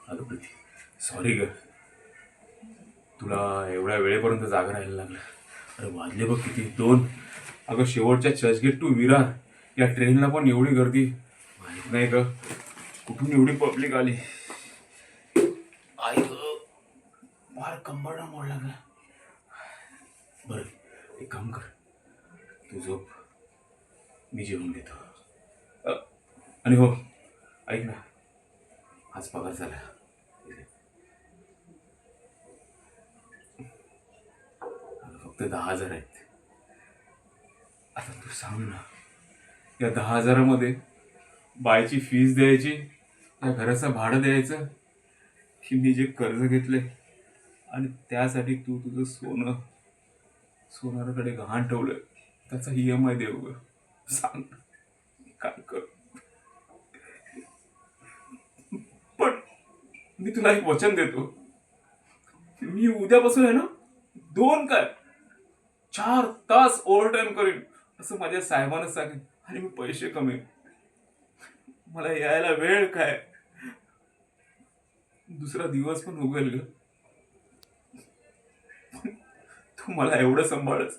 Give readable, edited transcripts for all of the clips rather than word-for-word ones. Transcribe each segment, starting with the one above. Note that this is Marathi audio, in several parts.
अगं प्रीती, सॉरी ग, तुला एवढ्या वेळेपर्यंत जागा राहायला लागलं. अरे वाजले बघ किती, 2. अगं शेवटच्या चर्चगेट टू विरार या ट्रेनला पण एवढी गर्दी, माहित नाही ग कुठून एवढी पब्लिक आली. आई ग, फार कंबरडा मोडला ग. बरं एक काम कर, तू झोप, मी जेवून घेतो. अ, आणि हो, ऐक ना, आज पगार झाला. फक्त 10,000 आहेत. आता तू सांग ना, या 10,000मध्ये बायची फीस द्यायची, या घराचं भाडं द्यायचं, की मी जे कर्ज घेतले आणि त्यासाठी तू तुझं सोनाराकडे गहाण ठेवलंय त्याचा EMI देऊ ग. सांग ना, काय कर. पण मी तुला एक वचन देतो, मी उद्यापासून आहे ना, 2 काय 4 तास ओव्हर टाइम करेन असं माझ्या साहेबांना सांगेन, आणि मी पैसे कमेन. मला यायला वेळ काय, दुसरा दिवस पण उगेल ग. तू मला एवढं सांभाळलं,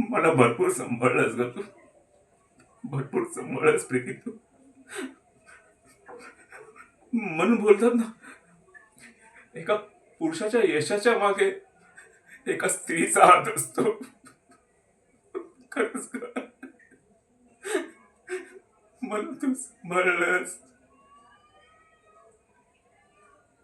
मला भरपूर सांभाळलंस ग तू, भरपूर सांभाळलंस प्रीती तू. म्हणून बोलतात ना, एका पुरुषाच्या यशाच्या मागे एका स्त्रीचा हात असतो. खरंच ग, म्हणून तू सांभाळलंस.